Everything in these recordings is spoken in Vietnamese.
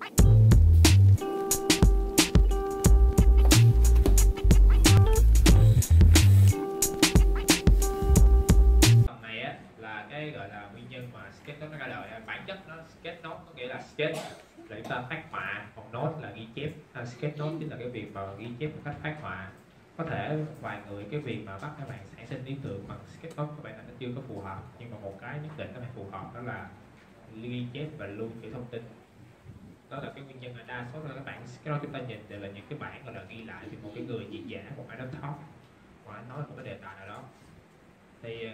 Phần này á là cái gọi là nguyên nhân mà Sketchnote nó ra đời. Bản chất nó Sketchnote có nghĩa là sketch là chúng ta phát họa, còn note là ghi chép. Sketchnote chính là cái việc mà ghi chép một cách phát họa. Có thể vài người cái việc mà bắt các bạn sản sinh ý tưởng bằng Sketchnote các bạn nó chưa có phù hợp, nhưng mà một cái nhất định các bạn phù hợp đó là ghi chép và lưu trữ thông tin. Đó là cái nguyên nhân là đa số các bạn Sketchnote chúng ta nhìn đều là những cái bản gọi là ghi lại từ một cái người diễn giả, một ai đó talk hoặc anh nói một cái đề tài nào đó. Thì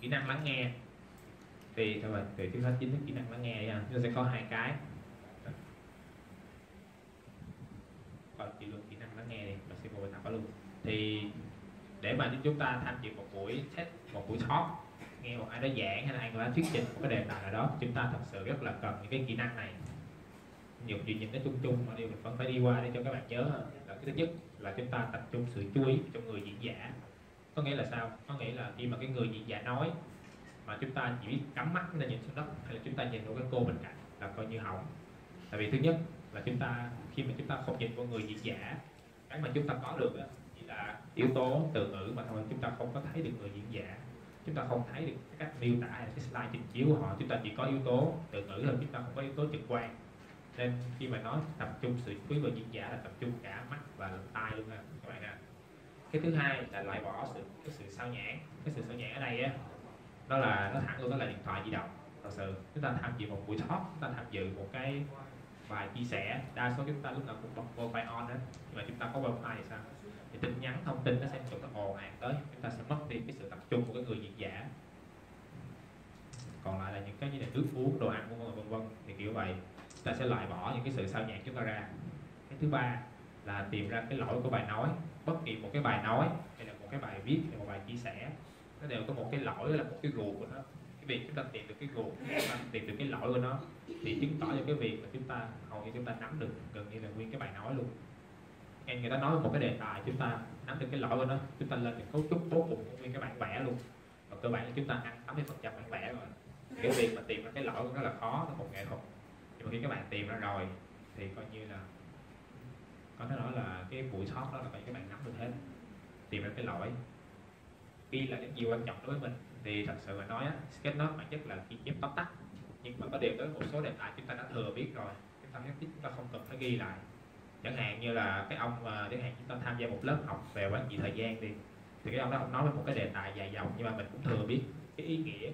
kỹ năng lắng nghe thì thôi từ trước hết chính thức kỹ năng lắng nghe nha, nó sẽ có hai cái. Còn chỉ luôn kỹ năng lắng nghe đi, mình sẽ vô bài tập luôn. Thì để mà chúng ta tham dự một buổi test, một buổi talk, nghe một ai đó giảng hay là ai đó thuyết trình một cái đề tài nào đó, chúng ta thật sự rất là cần những cái kỹ năng này. Nhiều chuyện nhìn nó chung chung mà điều mình vẫn phải đi qua để cho các bạn nhớ là cái thứ nhất là chúng ta tập trung sự chú ý cho người diễn giả. Có nghĩa là sao? Có nghĩa là khi mà cái người diễn giả nói mà chúng ta chỉ biết cắm mắt lên nhìn xuống đất hay là chúng ta nhìn vào cái cô bên cạnh là coi như hỏng. Tại vì thứ nhất là chúng ta khi mà chúng ta không nhìn vào người diễn giả, cái mà chúng ta có được chỉ là yếu tố từ ngữ mà thôi, chúng ta không có thấy được người diễn giả, chúng ta không thấy được cái cách miêu tả hay cái slide trình chiếu của họ, chúng ta chỉ có yếu tố từ ngữ thôi, chúng ta không có yếu tố trực quan. Nên khi mà nói tập trung sự chú ý vào diễn giả là tập trung cả mắt và lẫn tai luôn nha các bạn ạ. Cái thứ hai là loại bỏ cái sự sao nhãng. Cái sự sao nhãng ở đây á, đó là nó thẳng luôn, đó là điện thoại di động. Thật sự chúng ta tham dự một buổi talk, chúng ta tham dự một cái bài chia sẻ, đa số chúng ta lúc nào cũng bật wifi on đó, nhưng mà chúng ta có wifi thì sao? Thì tin nhắn thông tin nó sẽ nó ồn ào tới, chúng ta sẽ mất đi cái sự tập trung của cái người diễn giả. Còn lại là những cái như là nước uống, đồ ăn vân vân thì kiểu vậy, chúng ta sẽ loại bỏ những cái sự sao nhãng chúng ta ra. Cái thứ ba là tìm ra cái lỗi của bài nói. Bất kỳ một cái bài nói hay là một cái bài viết hay một bài chia sẻ, nó đều có một cái lỗi, là một cái guồng của nó. Cái việc chúng ta tìm được cái guồng, tìm được cái lỗi của nó thì chứng tỏ cho cái việc mà chúng ta hầu như chúng ta nắm được gần như là nguyên cái bài nói luôn. Nghe người ta nói một cái đề tài, chúng ta nắm được cái lỗi của nó, chúng ta lên được cấu trúc bố cục của nguyên cái bản vẽ luôn. Và cơ bản là chúng ta ăn 80% bản vẽ rồi. Cái việc mà tìm ra cái lỗi của nó là khó, nó một nghệ thuật. Nhưng mà khi các bạn tìm ra rồi thì coi như là có thể nói là cái buổi talk đó là các bạn nắm được hết, tìm ra cái lỗi, ghi là những gì quan trọng đối với mình. Thì thật sự mà nói á, Sketchnote bản chất là ghi chép tóm tắt, nhưng mà có điều tới một số đề tài chúng ta đã thừa biết rồi, chúng ta không cần phải ghi lại. Chẳng hạn như là cái ông mà chẳng hạn chúng ta tham gia một lớp học về quản trị thời gian đi, thì cái ông đó ông nói về một cái đề tài dài dòng, nhưng mà mình cũng thừa biết cái ý nghĩa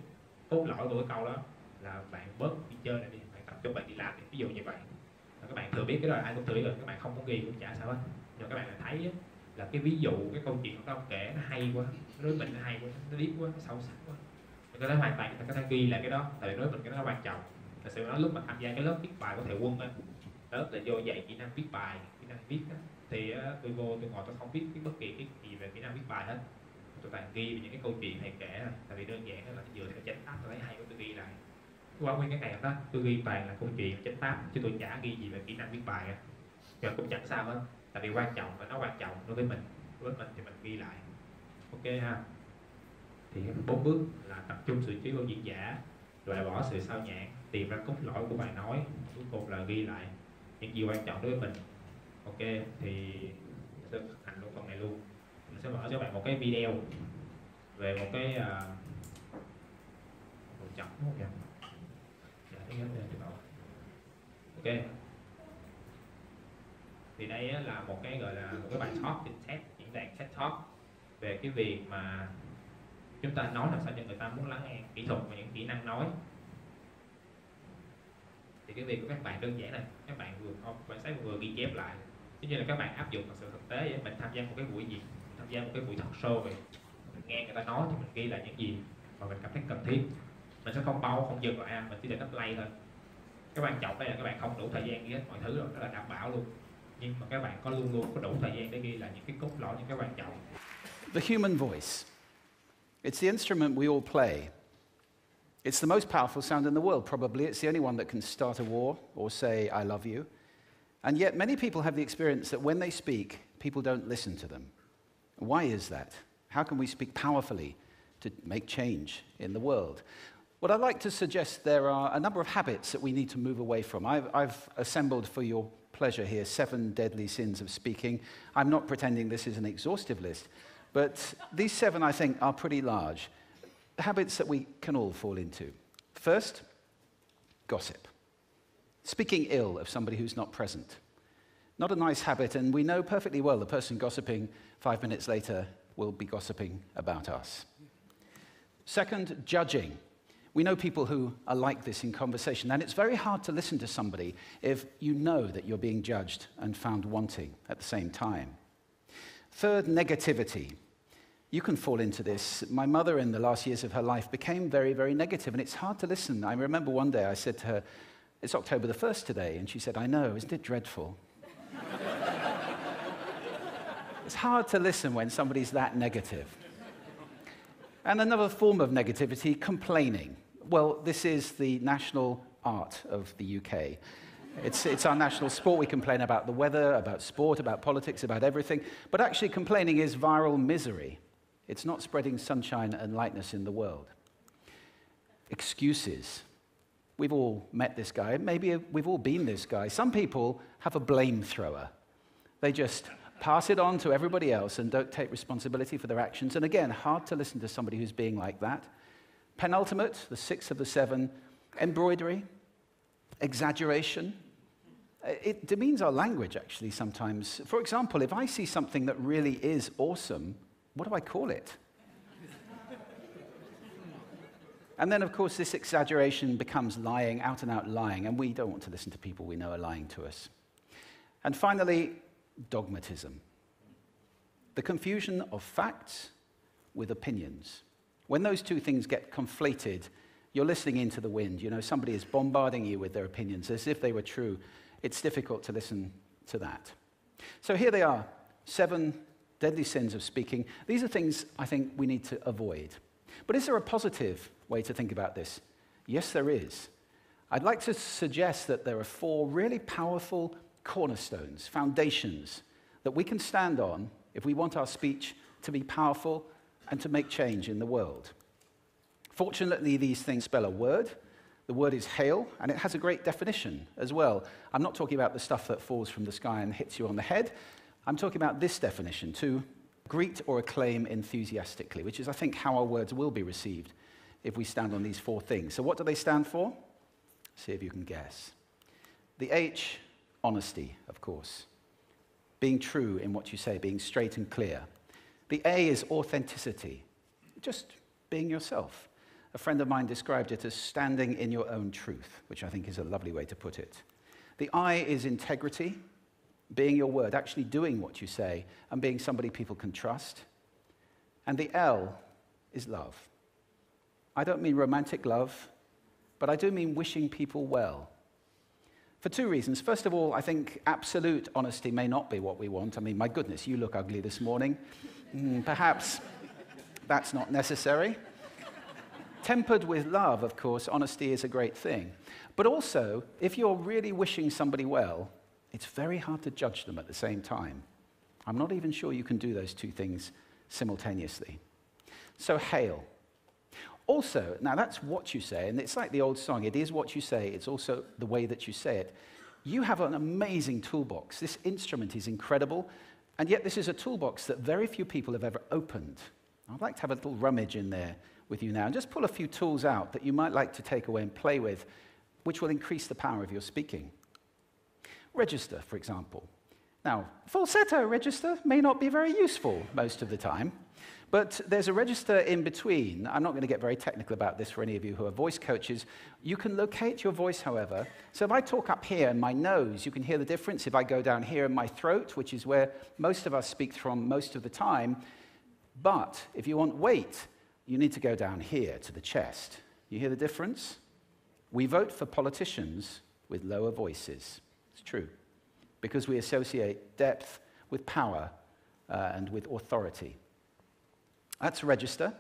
cốt lõi của cái câu đó là bạn bớt đi chơi này đi, bạn tập trung bạn đi làm đi, ví dụ như vậy. Và các bạn thừa biết cái đó là ai cũng thừa biết rồi, các bạn không có ghi cũng chả sao hết. Nhưng mà các bạn lại thấy là cái ví dụ, cái câu chuyện của ông kể nó hay quá, đối với mình nó hay quá, nó deep quá, nó sâu sắc quá, mình có thể hoàn toàn người ta có thể ghi lại cái đó, tại vì đối với mình cái đó quan trọng. Thật sự nói lúc mà tham gia cái lớp viết bài của thầy Quân á, lớp là vô dạy kỹ năng viết bài, kỹ năng viết đó, thì tôi vô tôi ngồi tôi không biết bất kỳ cái gì về kỹ năng viết bài hết, tôi toàn ghi về những cái câu chuyện thầy kể thôi, tại vì đơn giản là dựa theo chánh pháp tôi thấy hay quá tôi ghi lại. Qua nguyên cái ngày đó tôi ghi toàn là câu chuyện chánh pháp, chứ tôi chả ghi gì về kỹ năng viết bài á. Rồi cũng chẳng sao hết, tại vì quan trọng và nó quan trọng đối với mình thì mình ghi lại. Ok ha. Thì 4 bước là tập trung sự chú ý vào diễn giả, loại bỏ sự sao nhãng, tìm ra cốt lõi của bài nói, cuối cùng là ghi lại những gì quan trọng đối với mình. Ok, thì mình sẽ thực hành luôn phần này luôn. Mình sẽ mở cho bạn một cái video về một cái chậm đúng không nhỉ? Ok. Thì đây là một cái gọi là một cái bài talk trên TED, diễn đàn TED Talk về cái việc mà chúng ta nói làm sao cho người ta muốn lắng nghe, kỹ thuật và những kỹ năng nói. Thì cái việc của các bạn đơn giản này, các bạn vừa ghi chép lại, giống như là các bạn áp dụng vào sự thực tế vậy. Mình tham gia một cái buổi gì, tham gia một cái buổi talk show vậy, mình nghe người ta nói thì mình ghi lại những gì mà mình cảm thấy cần thiết. Mình sẽ không không dừng lại, mình chỉ để nó play thôi. Cái quan trọng đây là các bạn không đủ thời gian ghi hết mọi thứ rồi, đó là đảm bảo luôn. Nhưng mà các bạn có luôn luôn có đủ thời gian để ghi lại những cái cốt lõi, những cái quan trọng. The human voice. It's the instrument we all play. It's the most powerful sound in the world, probably. It's the only one that can start a war or say, I love you. And yet many people have the experience that when they speak, people don't listen to them. Why is that? How can we speak powerfully to make change in the world? What I'd like to suggest, there are a number of habits that we need to move away from. I've assembled for your pleasure here 7 deadly sins of speaking. I'm not pretending this is an exhaustive list, but these 7, I think, are pretty large. Habits that we can all fall into. First, gossip. Speaking ill of somebody who's not present. Not a nice habit, and we know perfectly well the person gossiping 5 minutes later will be gossiping about us. Second, judging. We know people who are like this in conversation, and it's very hard to listen to somebody if you know that you're being judged and found wanting at the same time. Third, negativity. You can fall into this. My mother, in the last years of her life, became very, very negative, and it's hard to listen. I remember one day I said to her, "It's October the 1st today," and she said, "I know, isn't it dreadful?" It's hard to listen when somebody's that negative. And another form of negativity, complaining. Well, this is the national art of the UK. It's our national sport. We complain about the weather, about sport, about politics, about everything. But actually, complaining is viral misery. It's not spreading sunshine and lightness in the world. Excuses. We've all met this guy. Maybe we've all been this guy. Some people have a blame thrower. They just pass it on to everybody else and don't take responsibility for their actions. And again, hard to listen to somebody who's being like that. Penultimate, the 6th of the 7, embroidery, exaggeration. It demeans our language, actually, sometimes. For example, if I see something that really is awesome, what do I call it? And then, of course, this exaggeration becomes lying, out-and-out lying, and we don't want to listen to people we know are lying to us. And finally, dogmatism. The confusion of facts with opinions. When those two things get conflated, you're listening into the wind. You know, somebody is bombarding you with their opinions as if they were true. It's difficult to listen to that. So here they are, 7 deadly sins of speaking. These are things I think we need to avoid. But is there a positive way to think about this? Yes, there is. I'd like to suggest that there are 4 really powerful cornerstones, foundations, that we can stand on if we want our speech to be powerful and to make change in the world. Fortunately, these things spell a word. The word is hail, and it has a great definition as well. I'm not talking about the stuff that falls from the sky and hits you on the head. I'm talking about this definition, to greet or acclaim enthusiastically, which is, I think, how our words will be received if we stand on these 4 things. So what do they stand for? See if you can guess. The H, honesty, of course. Being true in what you say, being straight and clear. The A is authenticity, just being yourself. A friend of mine described it as standing in your own truth, which I think is a lovely way to put it. The I is integrity, being your word, actually doing what you say, and being somebody people can trust. And the L is love. I don't mean romantic love, but I do mean wishing people well. For 2 reasons. First of all, I think absolute honesty may not be what we want. I mean, my goodness, you look ugly this morning. Perhaps that's not necessary. Tempered with love, of course, honesty is a great thing. But also, if you're really wishing somebody well, it's very hard to judge them at the same time. I'm not even sure you can do those 2 things simultaneously. So, hail. Also, now that's what you say, and it's like the old song, it is what you say, it's also the way that you say it. You have an amazing toolbox. This instrument is incredible, and yet this is a toolbox that very few people have ever opened. I'd like to have a little rummage in there with you now, and just pull a few tools out that you might like to take away and play with, which will increase the power of your speaking. Register, for example. Now, falsetto register may not be very useful most of the time, but there's a register in between. I'm not going to get very technical about this for any of you who are voice coaches. You can locate your voice, however. So if I talk up here in my nose, you can hear the difference. If I go down here in my throat, which is where most of us speak from most of the time. But if you want weight, you need to go down here to the chest. You hear the difference? We vote for politicians with lower voices. It's true. Because we associate depth with power and with authority. That's register.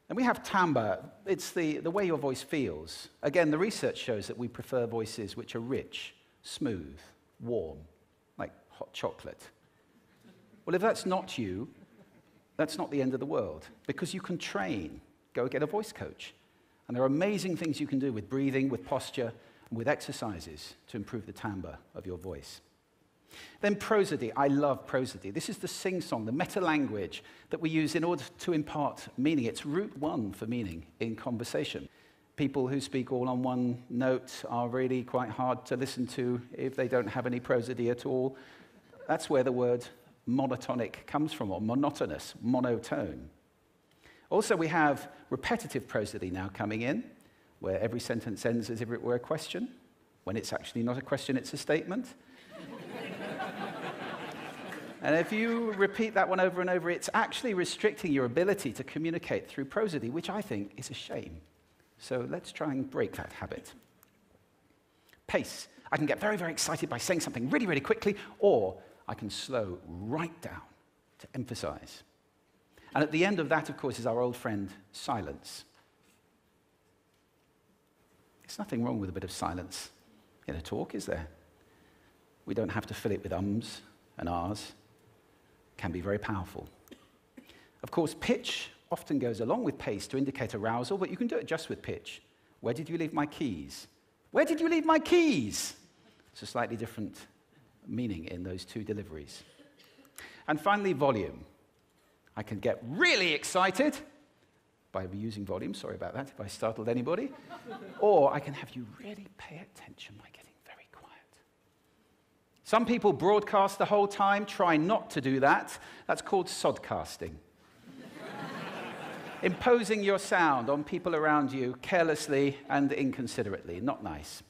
And we have timbre. It's the way your voice feels. Again, the research shows that we prefer voices which are rich, smooth, warm, like hot chocolate. Well, if that's not you, that's not the end of the world, because you can train. Go get a voice coach. And there are amazing things you can do with breathing, with posture, and with exercises to improve the timbre of your voice. Then prosody. I love prosody. This is the sing-song, the meta-language that we use in order to impart meaning. It's route one for meaning in conversation. People who speak all on one note are really quite hard to listen to if they don't have any prosody at all. That's where the word monotonic comes from, or monotonous, monotone. Also, we have repetitive prosody now coming in, where every sentence ends as if it were a question, when it's actually not a question, it's a statement. And if you repeat that one over and over, it's actually restricting your ability to communicate through prosody, which I think is a shame. So let's try and break that habit. Pace. I can get very, very excited by saying something really, really quickly, or I can slow right down to emphasize. And at the end of that, of course, is our old friend, silence. There's nothing wrong with a bit of silence in a talk, is there? We don't have to fill it with ums and ahs. It can be very powerful. Of course, pitch often goes along with pace to indicate arousal, but you can do it just with pitch. Where did you leave my keys? Where did you leave my keys? It's a slightly different meaning in those two deliveries. And finally, volume. I can get really excited by using volume. Sorry about that if I startled anybody. Or I can have you really pay attention by getting very quiet. Some people broadcast the whole time. Try not to do that. That's called sodcasting. Imposing your sound on people around you carelessly and inconsiderately. Not nice.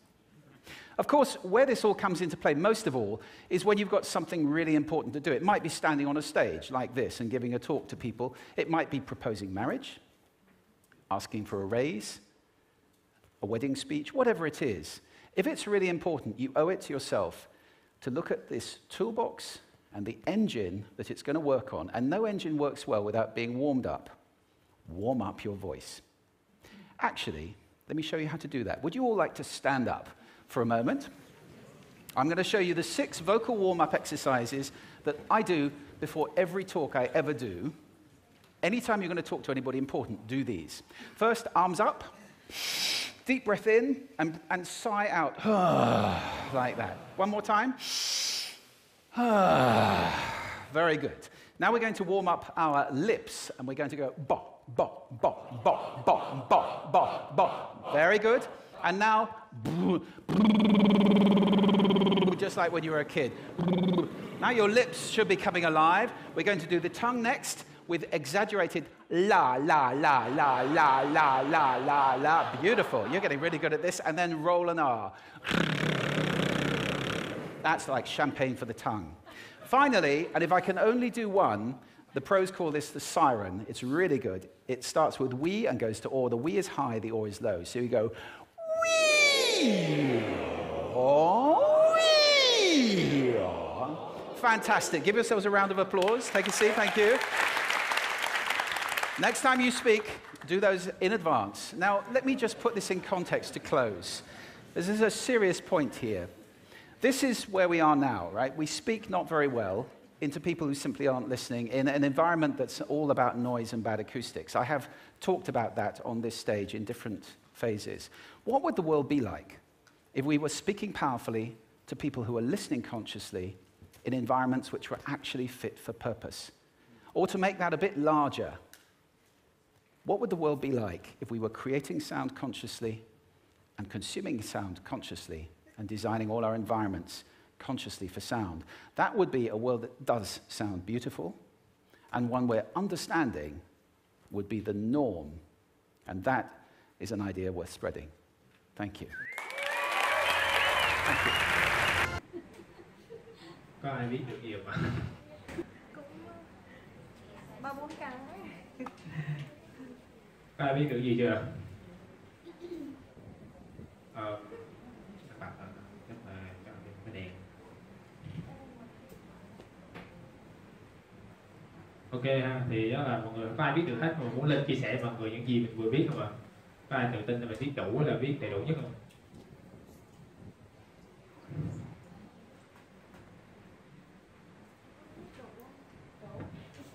Of course, where this all comes into play most of all is when you've got something really important to do. It might be standing on a stage like this and giving a talk to people. It might be proposing marriage, asking for a raise, a wedding speech, whatever it is. If it's really important, you owe it to yourself to look at this toolbox and the engine that it's going to work on. And no engine works well without being warmed up. Warm up your voice. Actually, let me show you how to do that. Would you all like to stand up for a moment? I'm going to show you the 6 vocal warm-up exercises that I do before every talk I ever do. Anytime you're going to talk to anybody important, do these. First, arms up, deep breath in, and sigh out, like that. One more time. Very good. Now we're going to warm up our lips, and we're going to go bop, bop, bop, bop, bop, bop, bop, bop. Very good. And now, just like when you were a kid. Now your lips should be coming alive. We're going to do the tongue next with exaggerated la, la, la, la, la, la, la, la, la. Beautiful. You're getting really good at this. And then roll an R. That's like champagne for the tongue. Finally, and if I can only do one, the pros call this the siren. It's really good. It starts with we and goes to or. The we is high, the or is low. So you go wee, or wee. Fantastic. Give yourselves a round of applause. Take a seat. Thank you. Next time you speak, do those in advance. Now, let me just put this in context to close. This is a serious point here. This is where we are now, right? We speak not very well into people who simply aren't listening in an environment that's all about noise and bad acoustics. I have talked about that on this stage in different phases. What would the world be like if we were speaking powerfully to people who are listening consciously in environments which were actually fit for purpose? Or to make that a bit larger, what would the world be like if we were creating sound consciously and consuming sound consciously and designing all our environments consciously for sound? That would be a world that does sound beautiful, and one where understanding would be the norm. And that is an idea worth spreading. Thank you. Thank you. Có ai biết được nhiều mà? Ba bốn cái. Có ai biết được gì chưa? Ok ha, thì đó là mọi người có ai biết được hết mà muốn lên chia sẻ với mọi người những gì mình vừa biết không ạ? Có ai tự tin là mình biết đủ là biết đầy đủ nhất không?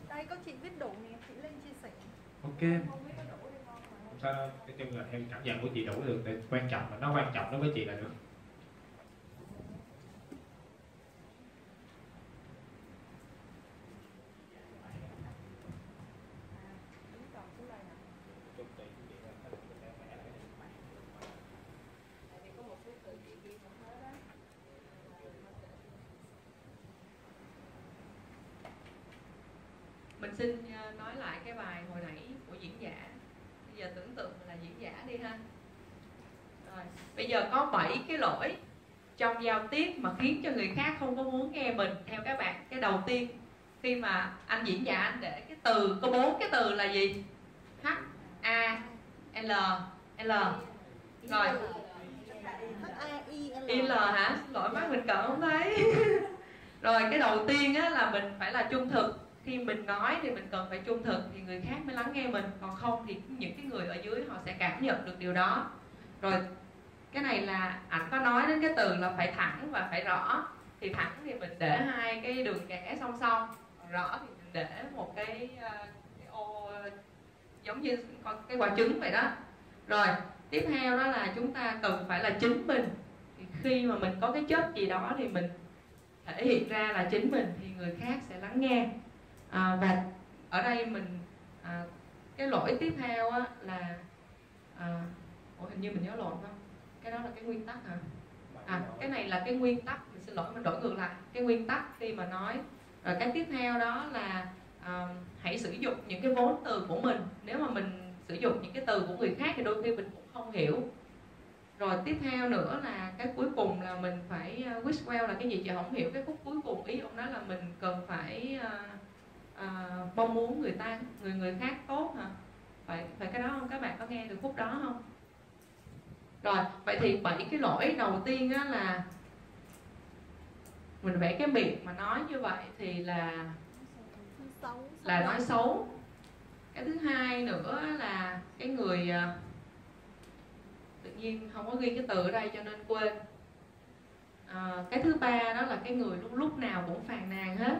Đây có chị biết đủ nè, chị lên chia sẻ. Ok. Không biết có đủ hay không. sao, nói chung là theo cảm nhận của chị đủ được, để quan trọng là nó quan trọng đối với chị là được. Mình xin nói lại cái bài hồi nãy của diễn giả. Bây giờ tưởng tượng là diễn giả đi ha. Rồi, bây giờ có 7 cái lỗi trong giao tiếp mà khiến cho người khác không có muốn nghe mình. Theo các bạn, cái đầu tiên khi mà anh diễn giả anh để cái từ, có 4 cái từ là gì? H, A, L, L. Rồi I, L hả? Xin lỗi bác, mình cỡ không thấy. Rồi cái đầu tiên á, là mình phải là trung thực. Khi mình nói thì mình cần phải trung thực thì người khác mới lắng nghe mình. Còn không thì những cái người ở dưới họ sẽ cảm nhận được điều đó. Rồi cái này là ảnh có nói đến cái từ là phải thẳng và phải rõ. Thì thẳng thì mình để 2 cái đường kẻ song song, còn rõ thì mình để một cái ô giống như cái quả trứng vậy đó. Rồi tiếp theo đó là chúng ta cần phải là chính mình. Thì khi mà mình có cái chất gì đó thì mình thể hiện ra là chính mình thì người khác sẽ lắng nghe. Và ở đây mình cái lỗi tiếp theo á, là hình như mình nhớ lộn không? Cái đó là cái nguyên tắc hả? Cái này là cái nguyên tắc, mình xin lỗi, mình đổi ngược lại. Cái nguyên tắc khi mà nói. Rồi cái tiếp theo đó là hãy sử dụng những cái vốn từ của mình. Nếu mà mình sử dụng những cái từ của người khác thì đôi khi mình cũng không hiểu. Rồi tiếp theo nữa là cái cuối cùng là mình phải wish well là cái gì chị không hiểu cái khúc cuối cùng. Ý ông nói là mình cần phải mong muốn người khác tốt hả? Phải cái đó không? Các bạn có nghe được khúc đó không? Rồi vậy thì 7 cái lỗi đầu tiên á là mình vẽ cái miệng mà nói như vậy thì là nói xấu. Cái thứ hai nữa là cái người tự nhiên không có ghi cái từ ở đây cho nên quên. Cái thứ ba đó là cái người lúc nào cũng phàn nàn hết.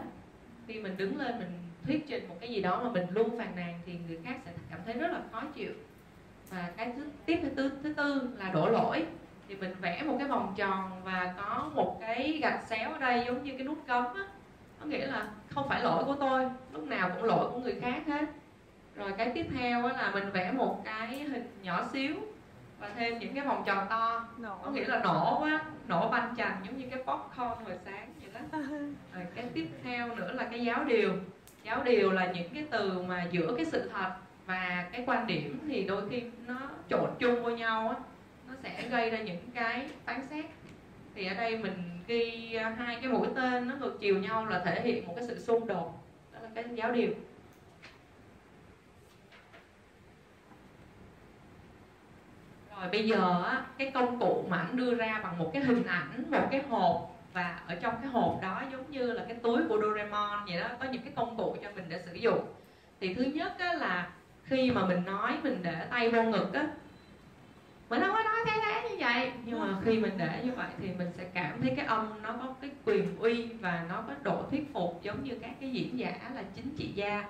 Khi mình đứng lên mình thuyết trình một cái gì đó mà mình luôn phàn nàn thì người khác sẽ cảm thấy rất là khó chịu. Và cái thứ tư là đổ lỗi. Thì mình vẽ một cái vòng tròn và có một cái gạch xéo ở đây giống như cái nút cấm á. Có nghĩa là không phải lỗi của tôi, lúc nào cũng lỗi của người khác hết. Rồi cái tiếp theo là mình vẽ một cái hình nhỏ xíu và thêm những cái vòng tròn to. Có nghĩa là nổ quá, nổ banh chành giống như cái popcorn hồi sáng vậy đó. Rồi cái tiếp theo nữa là cái giáo điều. Giáo điều là những cái từ mà giữa cái sự thật và cái quan điểm thì đôi khi nó trộn chung với nhau á, nó sẽ gây ra những cái phán xét. Thì ở đây mình ghi 2 cái mũi tên nó ngược chiều nhau là thể hiện một cái sự xung đột. Đó là cái giáo điều. Rồi bây giờ á, cái công cụ mà ảnh đưa ra bằng một cái hình ảnh, một cái hộp. Và ở trong cái hộp đó giống như là cái túi của Doraemon vậy đó, có những cái công cụ cho mình để sử dụng. Thì thứ nhất á, là khi mà mình nói mình để tay vô ngực á, mình không có nói thế như vậy. Nhưng mà khi mình để như vậy thì mình sẽ cảm thấy cái âm nó có cái quyền uy và nó có độ thuyết phục, giống như các cái diễn giả là chính trị gia.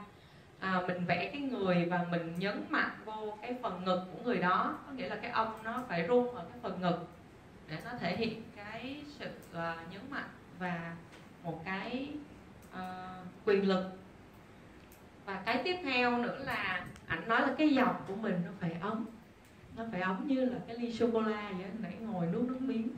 Mình vẽ cái người và mình nhấn mạnh vô cái phần ngực của người đó. Có nghĩa là cái âm nó phải rung ở cái phần ngực để nó thể hiện cái sự nhấn mạnh và một cái quyền lực. Và cái tiếp theo nữa là ảnh nói là cái giọng của mình nó phải ấm. Nó phải ấm như là cái ly sô-cô-la vậy, nãy ngồi nuốt nước miếng.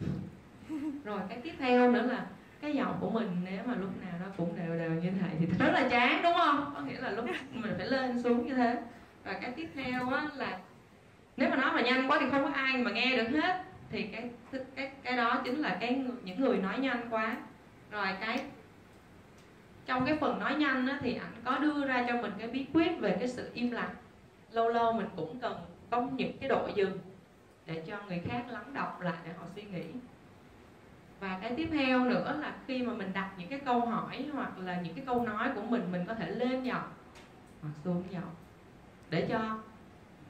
Rồi cái tiếp theo nữa là cái giọng của mình nếu mà lúc nào nó cũng đều đều như thế thì rất là chán, đúng không? Có nghĩa là lúc mình phải lên xuống như thế. Và cái tiếp theo á là nếu mà nói mà nhanh quá thì không có ai mà nghe được hết. Thì cái đó chính là những người nói nhanh quá. Rồi trong cái phần nói nhanh á, thì ảnh có đưa ra cho mình cái bí quyết về cái sự im lặng. Lâu lâu mình cũng cần có những cái độ dừng để cho người khác lắng đọng lại để họ suy nghĩ. Và cái tiếp theo nữa là khi mà mình đặt những cái câu hỏi hoặc là những cái câu nói của mình có thể lên giọng hoặc xuống giọng để cho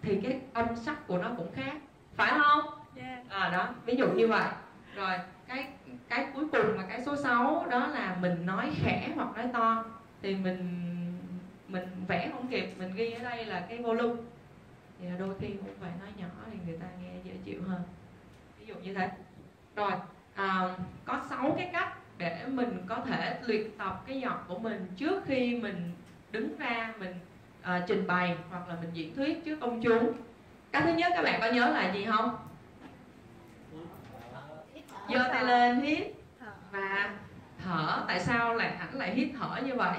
thì cái âm sắc của nó cũng khác, phải không? Đó, ví dụ như vậy. Rồi cái cuối cùng là cái số 6 đó là mình nói khẽ hoặc nói to. Thì mình vẽ không kịp, mình ghi ở đây là cái volume. thì đôi khi cũng phải nói nhỏ thì người ta nghe dễ chịu hơn, ví dụ như thế. Rồi có 6 cái cách để mình có thể luyện tập cái giọng của mình trước khi mình đứng ra mình trình bày hoặc là mình diễn thuyết trước công chúng. Cái thứ nhất các bạn có nhớ là gì không? Giơ tay lên hít và thở. Tại sao ảnh lại hít thở như vậy?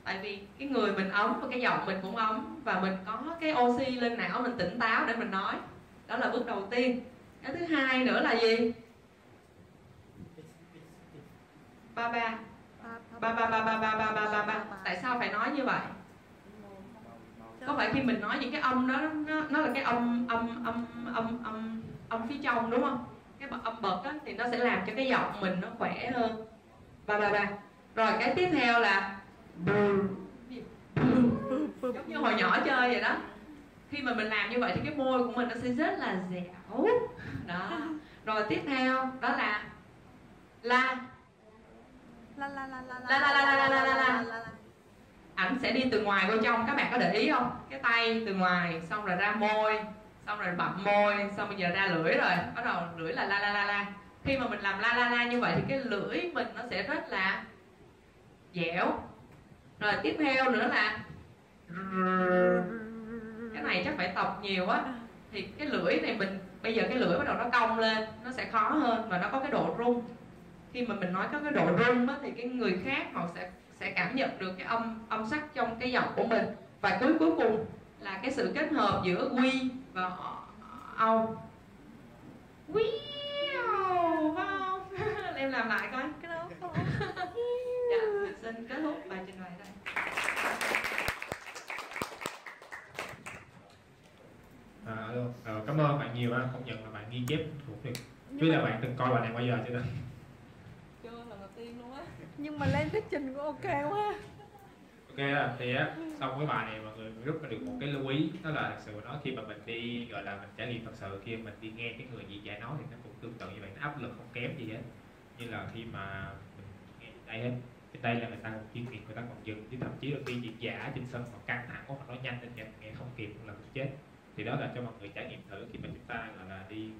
Tại vì cái người mình ấm và cái giọng mình cũng ấm, và mình có cái oxy lên não, mình tỉnh táo để mình nói. Đó là bước đầu tiên. Cái thứ hai nữa là gì? Ba ba. Tại sao phải nói như vậy? Có phải khi mình nói những cái âm đó nó là cái âm phía trong đúng không? Cái âm bật đó, thì nó sẽ làm cho cái giọng mình nó khỏe hơn. Ba. Rồi cái tiếp theo là giống như hồi nhỏ chơi vậy đó. Khi mà mình làm như vậy thì cái môi của mình nó sẽ rất là dẻo đó. Rồi tiếp theo đó là la. Ảnh sẽ đi từ ngoài vô trong, các bạn có để ý không? Cái tay từ ngoài, xong rồi ra môi, xong rồi bặm môi, xong bây giờ ra lưỡi rồi, bắt đầu lưỡi là la. Khi mà mình làm la như vậy thì cái lưỡi mình nó sẽ rất là dẻo. Rồi tiếp theo nữa là cái này chắc phải tập nhiều á, thì cái lưỡi này mình bây giờ cái lưỡi bắt đầu nó cong lên, nó sẽ khó hơn và nó có cái độ rung. Khi mà mình nói có cái độ rung á, thì cái người khác họ sẽ cảm nhận được cái âm sắc trong cái giọng của mình. Và cuối cùng là cái sự kết hợp giữa quy và âu. Wow, wow. Em làm lại coi. Cái đó không. Dạ, mình xin kết thúc bài trình bày đây. Cảm ơn bạn nhiều ha, công nhận là bạn ghi chép thuộc đi. Biết là bạn từng coi bài này bao giờ chưa? Chưa, lần đầu tiên luôn á. Nhưng mà lên thuyết trình cũng ok quá. Ok, thì xong cái bài này mọi người rút ra được một cái lưu ý, đó là thật sự nói khi mà mình đi gọi là mình trải nghiệm thật sự, khi mình đi nghe cái người diễn giải nói thì nó cũng tương tự như vậy, nó áp lực không kém gì hết. Như là khi mà mình nghe đây hết, cái đây là người ta còn chuyên nghiệp, người ta còn dừng, chứ thậm chí là khi diễn giả trên sân họ căng thẳng, họ nói nhanh nên nghe không kịp là cũng chết. Thì đó là cho mọi người trải nghiệm thử khi mà chúng ta gọi là đi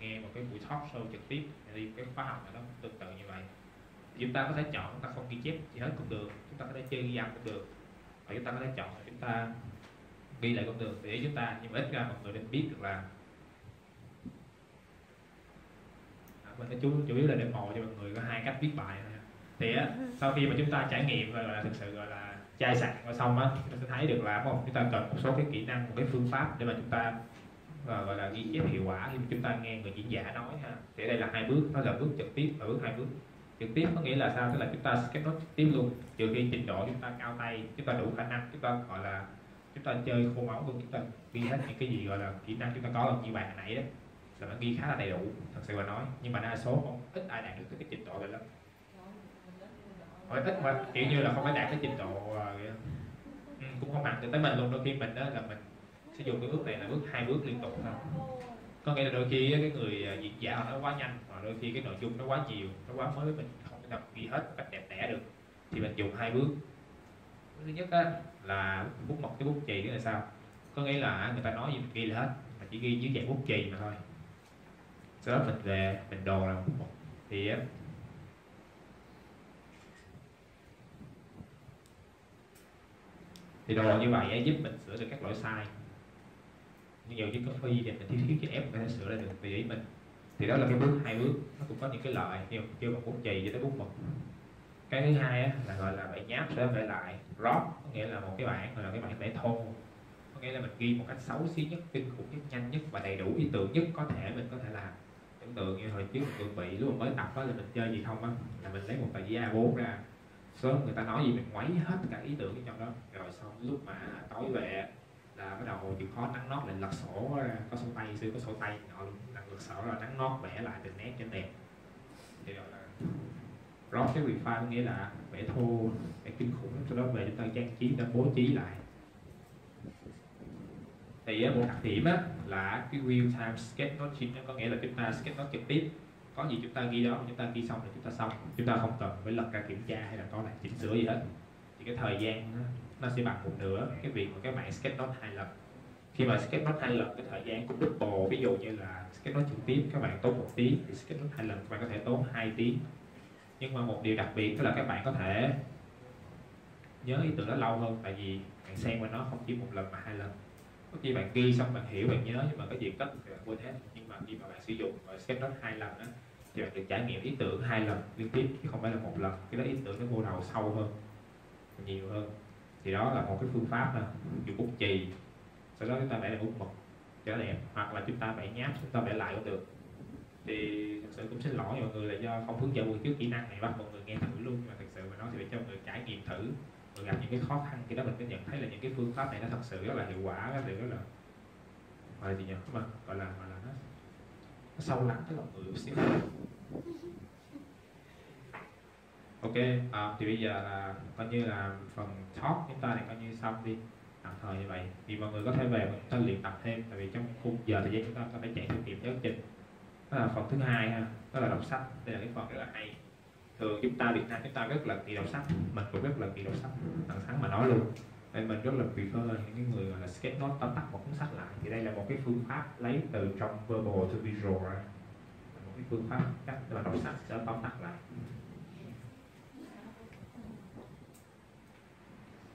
nghe một cái buổi talk show trực tiếp, đi cái khóa học này nó cũng tương tự như vậy. Chúng ta có thể chọn chúng ta không ghi chép gì hết cũng được, chúng ta có thể chơi ghi âm cũng được, và chúng ta có thể chọn chúng ta ghi lại cũng được, để chúng ta, nhưng mà ít ra mọi người nên biết được là mình chủ yếu là demo cho mọi người có 2 cách viết bài thôi. Thì sau khi mà chúng ta trải nghiệm và là thực sự gọi là chai sạn và xong á, chúng ta sẽ thấy được là chúng ta cần một số cái kỹ năng, một cái phương pháp để mà chúng ta gọi là ghi chép hiệu quả khi chúng ta nghe người diễn giả nói ha. Thì đây là 2 bước, đó là bước trực tiếp và bước 2 bước. Trực tiếp có nghĩa là sao? Tức là chúng ta Sketchnote trực tiếp luôn, trừ khi trình độ chúng ta cao tay, chúng ta đủ khả năng, chúng ta gọi là chúng ta chơi khô máu luôn, chúng ta ghi hết những cái gì gọi là kỹ năng chúng ta có như bạn hồi nãy đó, là nó ghi khá là đầy đủ, thật sự mà nói. Nhưng mà đa số không, ít ai đạt được cái trình độ này lắm. Hỏi ít mà kiểu như là không phải đạt cái trình độ cũng không bằng được tới mình luôn. Đôi khi mình đó là mình sẽ dùng cái bước này là bước 2 bước liên tục thôi. Có nghĩa là đôi khi cái người diễn giả họ nói quá nhanh, hoặc đôi khi cái nội dung nó quá nhiều, nó quá mới, mình không thể nào ghi hết một cách đẹp đẽ được, thì mình dùng 2 bước. Thứ nhất là bút mực cái bút chì, đó là sao? Có nghĩa là người ta nói gì mình ghi là hết, mình chỉ ghi dưới dạng bút chì mà thôi. Sau đó mình về mình đồ là bút mực. Thì đồ như vậy giúp mình sửa được các lỗi sai. Nhiều chứ có phi thì mình thiếu cái ép mình có thể sửa ra được tùy ý mình. Thì đó là cái bước 2 bước, nó cũng có những cái lợi, nhưng mà kêu bằng bút chì cho tới bút mực. Cái thứ hai là gọi là bảng nháp sẽ vẽ lại drop, có nghĩa là một cái bảng gọi là cái bảng vẽ thô, có nghĩa là mình ghi một cách xấu xí nhất, kinh khủng nhất, nhanh nhất và đầy đủ ý tưởng nhất có thể mình có thể làm. Tưởng tượng như hồi trước mình chuẩn bị lúc mà mới tập đó là mình chơi gì không á, là mình lấy một tờ giấy A4 ra, số người ta nói gì mình quấy hết cả ý tưởng trong đó, rồi xong lúc mà tối về là bắt đầu chịu khó nắn nót lại, lật sổ ra, có sổ tay, xưa có sổ tay nọ lật sổ ra nắn nót vẽ lại từng nét cho đẹp. Thì đó là drop cái refine, có nghĩa là vẽ thô, vẽ kinh khủng, sau đó về chúng ta trang trí, chúng ta bố trí lại. Thì một đặc điểm là cái real time sketchnote sheet, có nghĩa là chúng ta sketchnote trực tiếp, có gì chúng ta ghi đó, chúng ta ghi xong rồi chúng ta xong, chúng ta không cần phải lật ra kiểm tra hay là có lại chỉnh sửa gì hết. Thì cái thời gian nó sẽ bằng một nửa cái việc mà các bạn Sketchnote 2 lần. Khi mà Sketchnote 2 lần cái thời gian cũng double, ví dụ như là Sketchnote trực tiếp các bạn tốn 1 tiếng thì Sketchnote 2 lần các bạn có thể tốn 2 tiếng. Nhưng mà một điều đặc biệt tức là các bạn có thể nhớ ý tưởng đó lâu hơn, tại vì bạn xem qua nó không chỉ một lần mà 2 lần. Có khi bạn ghi xong bạn hiểu bạn nhớ, nhưng mà cái gì cất thì bạn quên hết. Nhưng mà khi mà bạn sử dụng Sketchnote 2 lần á thì bạn được trải nghiệm ý tưởng 2 lần liên tiếp chứ không phải là một lần. Cái đó ý tưởng nó vô đầu sâu hơn, nhiều hơn. Thì đó là một cái phương pháp là dùng bút chì, sau đó chúng ta vẽ lại bút mực cho đẹp, hoặc là chúng ta vẽ nháp, chúng ta vẽ lại cũng được. Thì thực sự cũng xin lỗi mọi người là do không hướng dẫn trước kỹ năng này, bắt mọi người nghe thử luôn, mà thực sự mà nói thì phải cho mọi người trải nghiệm thử, rồi gặp những cái khó khăn thì đó mình mới nhận thấy là những cái phương pháp này nó thật sự rất là hiệu quả, rất là gọi là gì nhỉ, gọi là nó sâu lắng cái lòng người một xíu. Ok, thì bây giờ là coi như là phần talk chúng ta này coi như xong đi, tạm thời như vậy. Thì mọi người có thể về chúng ta luyện tập thêm, tại vì trong khung giờ thời gian chúng ta phải chạy theo kịp giáo trình. Đó là phần thứ hai ha, đó là đọc sách. Đây là cái phần rất là hay. Thường chúng ta Việt Nam chúng ta rất là kỳ đọc sách, mình cũng rất là kỳ đọc sách, thẳng thắn mà nói luôn. Nên mình rất là prefer những cái người gọi là Sketchnote tóm tắt một cuốn sách lại. Thì đây là một cái phương pháp lấy từ trong verbal to visual ra, một cái phương pháp cách mà đọc sách sẽ tóm tắt lại.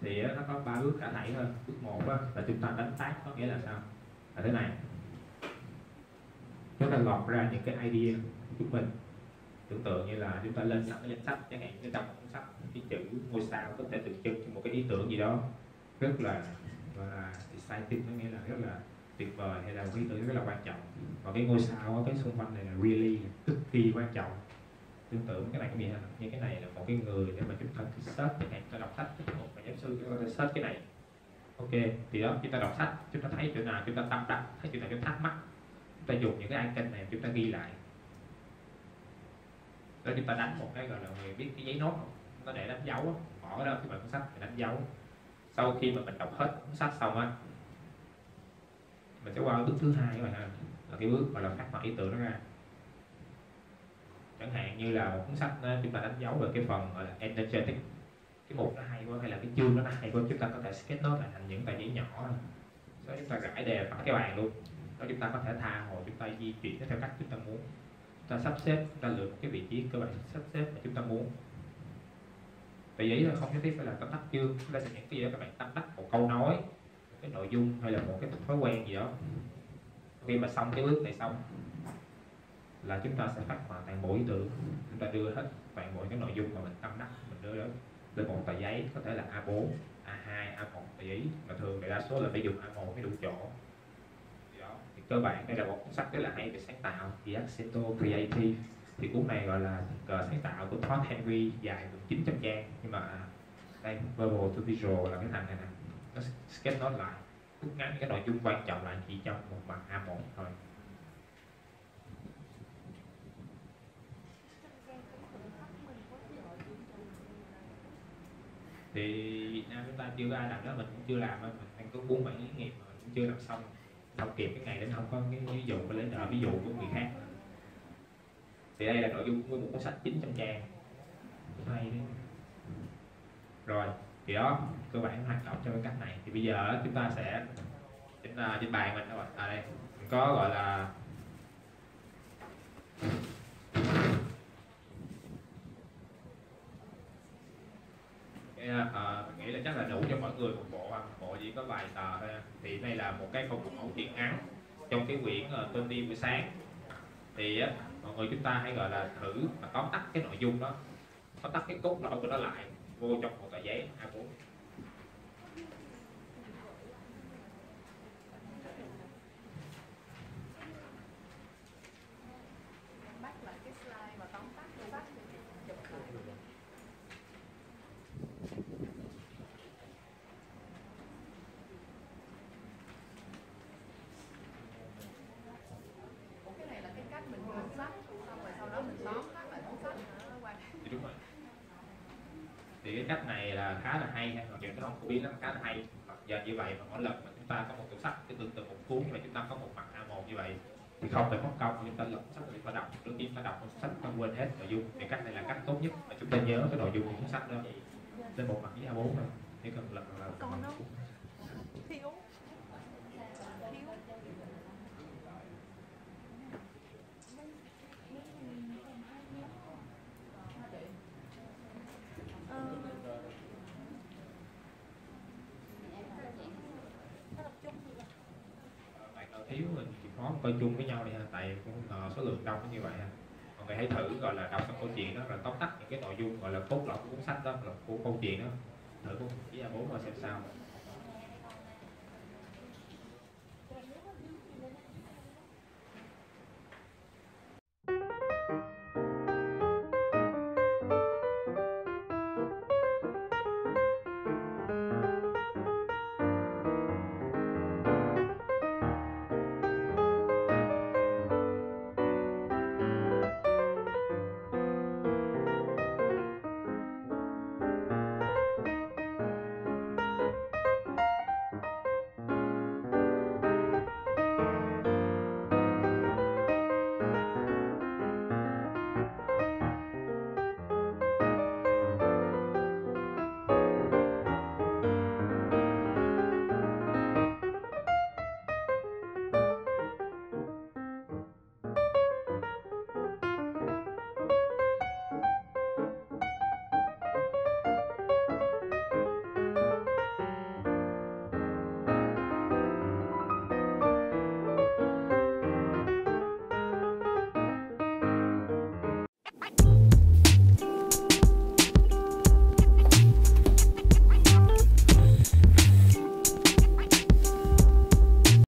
Thì nó có 3 bước cả thảy thôi. Bước 1 là chúng ta đánh tác, có nghĩa là sao? Là thế này, chúng ta lọc ra những cái idea của chúng mình. Tưởng tượng như là chúng ta lên sẵn cái danh sách, chẳng hạn như trong một cuốn sách cái chữ ngôi sao có thể tượng trưng cho một cái ý tưởng gì đó rất là gọi là exciting, có nghĩa là rất là tuyệt vời, hay là một ý tưởng rất là quan trọng. Còn cái ngôi sao cái xung quanh này là really cực kỳ quan trọng. Tương tự cái này cũng vậy, như cái này là một cái người để mà chúng ta search, chẳng hạn chúng ta đọc sách một nhà giáo sư chúng ta search cái này. Ok, thì đó chúng ta đọc sách, chúng ta thấy chỗ nào chúng ta tâm đắc, thấy chỗ nào chúng ta thắc mắc, chúng ta dùng những cái icon này chúng ta ghi lại. Rồi chúng ta đánh một cái gọi là người biết cái giấy nốt không? Nó để đánh dấu, bỏ ở đâu khi mà cuốn sách mình đánh dấu. Sau khi mà mình đọc hết cuốn sách xong á, mình sẽ qua bước thứ hai các bạn ha, là cái bước gọi là phát họa ý tưởng nó ra. Chẳng hạn như là một cuốn sách chúng ta đánh dấu về cái phần gọi là energetic, cái mục nó hay quá hay là cái chương nó hay quá, chúng ta có thể sketchnote lại thành những tờ giấy nhỏ. Sau đó chúng ta rải đề bằng cái bàn luôn. Đó chúng ta có thể tha hồ chúng ta di chuyển theo cách chúng ta muốn. Chúng ta sắp xếp, chúng ta lựa một cái vị trí cơ bản sắp xếp mà chúng ta muốn. Tờ giấy là không nhất thiết phải là tóm tắt chương, đây là những cái gì đó các bạn tóm tắt một câu nói, một cái nội dung hay là một cái thói quen gì đó. Khi mà xong cái bước này xong là chúng ta sẽ phát họa toàn bộ ý tưởng, chúng ta đưa hết toàn bộ cái nội dung mà mình tâm đắc mình đưa lên một tờ giấy, có thể là A4, A2, A1 tờ giấy, mà thường đại đa số là phải dùng A1 mới đủ chỗ. Thì cơ bản đây là một cuốn sách rất là hay về sáng tạo, The Accento Creative. Thì cuốn này gọi là sáng tạo của Todd Henry, dài 900 trang, nhưng mà đây verbal to visual là cái thằng này nè, nó sketchnote lại, rút ngắn những cái nội dung quan trọng lại chỉ trong một mặt A1 thôi. Thì Việt Nam chúng ta chưa ai làm đó, mình cũng chưa làm, mình đang có 4 bản lý nghiệp mà mình cũng chưa làm xong, không kịp cái ngày đến không có cái ví dụ phải lấy ví dụ của người khác. Thì đây là nội dung của một cuốn sách 900 trang, cũng hay đấy. Rồi thì đó cơ bản hoạt động cho cái cách này. Thì bây giờ chúng ta sẽ trên bàn mình thôi, đây mình có gọi là mình nghĩ là chắc là đủ cho mỗi người một bộ chỉ có vài tờ thôi. Thì đây là một cái công cụ mẫu chuyện ngắn trong cái quyển Tên đi buổi sáng. Thì mọi người chúng ta hãy gọi là thử và tóm tắt cái nội dung đó, tóm tắt cái cốt lõi của nó lại vô trong một tờ giấy A4. Thì cái cách này là khá là hay, mặc dù nó không phổ biến lắm, khá là hay. Mặc giờ như vậy mà mỗi lần mà chúng ta có một cuốn sách cái tương tự một cuốn như vậy, chúng ta có một mặt A1 như vậy thì không phải mất công chúng ta lật sách để mà đọc, trước khi ta đọc cuốn sách ta quên hết nội dung. Thì cách này là cách tốt nhất mà chúng ta nhớ cái nội dung của cuốn sách đó lên một mặt giấy A4 thôi. Nếu cần lật là Còn đâu? Thiếu. Bạn nào thiếu mình chịu khó coi chung với nhau đi ha, tại cũng không ngờ số lượng đông như vậy ha. Mọi người hãy thử gọi là đọc xong câu chuyện đó, rồi tóm tắt những cái nội dung gọi là cốt lõi của cuốn sách đó, là của câu chuyện đó, thử cũng chỉ A4 mà xem sao.